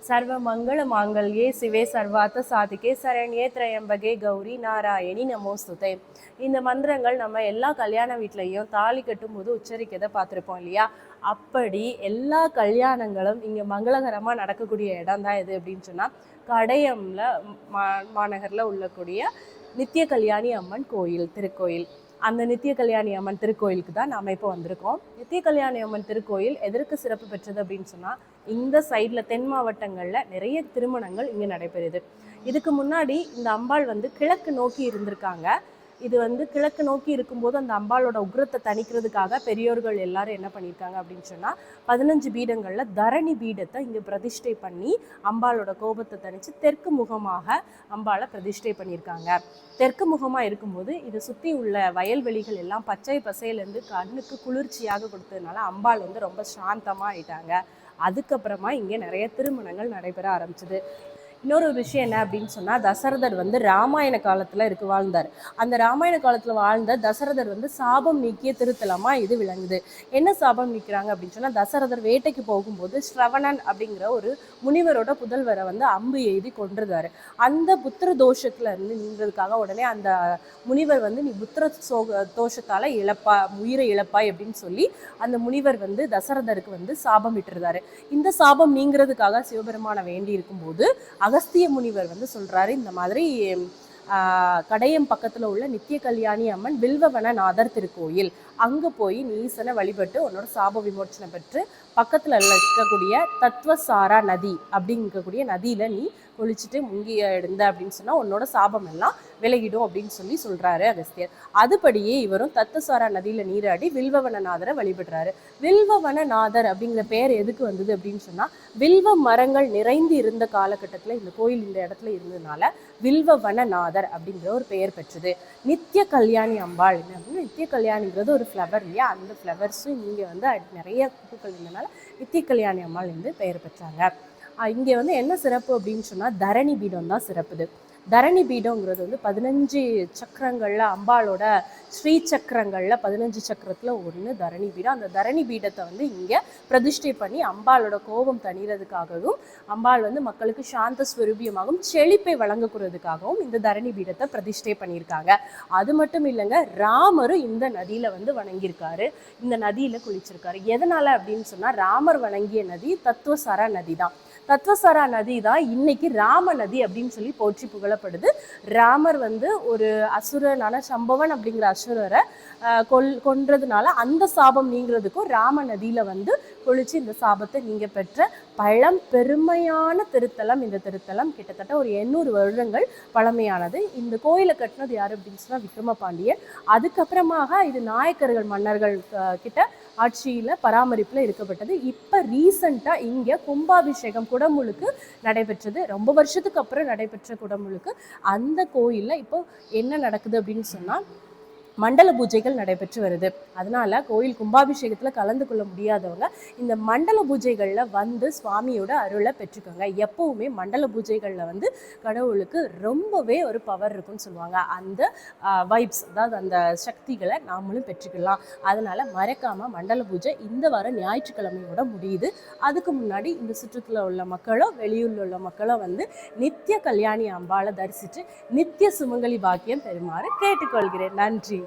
சர்வ மங்கள மாங்கல்யே சிவே சர்வார்த்த சாதிகே சரண்யே திரையம்பகே கௌரி நாராயணி நமோஸ்துதே. இந்த மந்திரங்கள் நம்ம எல்லா கல்யாண வீட்லையும் தாலி கட்டும் போது உச்சரிக்கதை பார்த்துருப்போம் இல்லையா? அப்படி எல்லா கல்யாணங்களும் இங்கே மங்களகரமாக நடக்கக்கூடிய இடம் தான் எது அப்படின்னு சொன்னால் கடையம்ல மாநகரில் உள்ளக்கூடிய நித்திய கல்யாணி அம்மன் கோயில் திருக்கோயில். அந்த நித்திய கல்யாணி அம்மன் திருக்கோயிலுக்கு தான் நாம் இப்போ வந்திருக்கோம். நித்திய கல்யாணி அம்மன் திருக்கோயில் எதற்கு சிறப்பு பெற்றது அப்படின்னு சொன்னால், இந்த சைடில் தென் மாவட்டங்களில் நிறைய திருமணங்கள் இங்கே நடைபெறுது. இதுக்கு முன்னாடி இந்த அம்பாள் கிழக்கு நோக்கி இருந்திருக்காங்க. இது கிழக்கு நோக்கி இருக்கும்போது அந்த அம்பாளோட உக்ரத்தை தணிக்கிறதுக்காக பெரியோர்கள் எல்லாரும் என்ன பண்ணியிருக்காங்க அப்படின்னு சொன்னால் 15 பீடங்களில் தரணி பீடத்தை இங்கே பிரதிஷ்டை பண்ணி அம்பாளோட கோபத்தை தணித்து தெற்கு முகமாக அம்பாளை பிரதிஷ்டை பண்ணியிருக்காங்க. தெற்கு முகமாக இருக்கும்போது இதை சுற்றி உள்ள வயல்வெளிகள் எல்லாம் பச்சை பசையிலேருந்து கண்ணுக்கு குளிர்ச்சியாக கொடுத்ததுனால அம்பாள் ரொம்ப சாந்தமாக ஆயிட்டாங்க. அதுக்கப்புறமா இங்கே நிறைய திருமணங்கள் நடைபெற ஆரம்பிச்சது. இன்னொரு விஷயம் என்ன அப்படின்னு சொன்னால், தசரதர் ராமாயண காலத்தில் வாழ்ந்தார். அந்த ராமாயண காலத்தில் வாழ்ந்த தசரதர் சாபம் நீக்கிய திருத்தலமாக இது விளங்குது. என்ன சாபம் நீக்கிறாங்க அப்படின்னு சொன்னால், தசரதர் வேட்டைக்கு போகும்போது ஸ்ரவணன் அப்படிங்கிற ஒரு முனிவரோட புதல்வரை அம்பு எய்தி கொன்றுதாரு. அந்த புத்திர தோஷத்துல இருந்து நீங்கிறதுக்காக உடனே அந்த முனிவர் நீ புத்திர தோஷத்தால் உயிரை இழப்பாய் அப்படின்னு சொல்லி அந்த முனிவர் தசரதருக்கு சாபம் விட்டுருந்தாரு. இந்த சாபம் நீங்கிறதுக்காக சிவபெருமான வேண்டி இருக்கும்போது அகஸ்திய முனிவர் சொல்றாரு, இந்த மாதிரி கடையம் பக்கத்துல உள்ள நித்திய கல்யாணி அம்மன் வில்வவனநாதர் திருக்கோயில், அங்க போய் நீ ஈசனை வழிபட்டு உன்னோட சாப விமோச்சனம் பெற்று பக்கத்துல இருக்கக்கூடிய தத்துவசாரா நதி அப்படிங்கக்கூடிய நதியில நீ குளிச்சுட்டு முங்கி எடுந்த அப்படின்னு சொன்னா உன்னோட சாபம் எல்லாம் விலகிடும் அப்படின்னு சொல்றாரு அகஸ்தியர். அதுபடியே இவரும் தத்துவசாரா நதியில நீராடி வில்வவனநாதரை வழிபடுறாரு. வில்வவனநாதர் அப்படிங்கிற பெயர் எதுக்கு வந்தது அப்படின்னு சொன்னா, வில்வ மரங்கள் நிறைந்து இருந்த காலகட்டத்துல இந்த கோயில் இந்த இடத்துல இருந்ததுனால வில்வவனநாதர் அப்படிங்கிற ஒரு பெயர் பெற்றது. நித்திய கல்யாணி அம்பாள் என்ன அப்படின்னா, நித்திய கல்யாணிங்கிறது ஒரு ஃப்ளவர் இல்லையா? அந்த ஃப்ளவர்ஸும் இங்கே நிறைய பூக்கள் இருந்ததுனால நித்திய கல்யாணி அம்பாள் பெயர் பெற்றாங்க. இங்கே என்ன சிறப்பு அப்படின்னு சொன்னால், தரணி பீடம் தான் சிறப்புது. தரணி பீடங்கிறது 15 சக்கரங்களில் அம்பாளோட ஸ்ரீ சக்கரங்களில் 15 சக்கரத்தில் ஒன்று தரணி பீடம். அந்த தரணி பீடத்தை இங்கே பிரதிஷ்டை பண்ணி அம்பாளோட கோபம் தணிகிறதுக்காகவும் அம்பாள் மக்களுக்கு சாந்த ஸ்வரூபியமாகவும் செழிப்பை வழங்கக்கூறதுக்காகவும் இந்த தரணி பீடத்தை பிரதிஷ்டை பண்ணியிருக்காங்க. அது மட்டும் இல்லைங்க, ராமரும் இந்த நதியில் வணங்கியிருக்காரு, இந்த நதியில் குளிச்சிருக்காரு. எதனால் அப்படின்னு சொன்னால், ராமர் வணங்கிய நதி தத்துவசாரா நதி தான். தத்துவசாரா நதி தான் இன்னைக்கு ராம நதி அப்படின்னு போற்றி புகழப்படுது. ராமர் ஒரு அசுரனான சம்பவன் அப்படிங்கிற அசுரரை கொன்றதுனால அந்த சாபம் நீங்கிறதுக்கும் ராம நதியில குளிச்சு இந்த சாபத்தை நீங்க பெற்ற பழம் பெருமையான திருத்தலம். இந்த திருத்தலம் கிட்டத்தட்ட ஒரு 800 வருடங்கள் பழமையானது. இந்த கோயிலை கட்டினது யாரு அப்படின்னு சொன்னா விக்ரம பாண்டியன். அதுக்கப்புறமாக இது நாயக்கர்கள் மன்னர்கள் கிட்ட ஆட்சியில பராமரிப்புல இருக்கப்பட்டது. இப்ப ரீசண்டா இங்க கும்பாபிஷேகம் குடமுழுக்கு நடைபெற்றது. ரொம்ப வருஷத்துக்கு அப்புறம் நடைபெற்ற குடமுழுக்கு. அந்த கோயில்ல இப்போ என்ன நடக்குது அப்படின்னு சொன்னா, மண்டல பூஜைகள் நடைபெற்று வருது. அதனால கோயில் கும்பாபிஷேகத்துல கலந்து கொள்ள முடியாதவங்க இந்த மண்டல பூஜைகள்ல சுவாமியோட அருளை பெற்றுக்கோங்க. எப்பவுமே மண்டல பூஜைகள்ல கடவுளுக்கு ரொம்பவே ஒரு பவர் இருக்குன்னு சொல்லுவாங்க. அந்த வைப்ஸ், அதாவது அந்த சக்திகளை நாமளும் பெற்றுக்கலாம். அதனால மறக்காம மண்டல பூஜை இந்த வாரம் ஞாயிற்றுக்கிழமையோட முடியுது. அதுக்கு முன்னாடி இந்த சுற்றுலா உள்ள மக்களோ வெளியூர்ல உள்ள மக்களோ நித்திய கல்யாணி அம்பாளை தரிசித்து நித்திய சுமங்கலி பாக்கியம் பெறுமாறு கேட்டுக்கொள்கிறேன். நன்றி.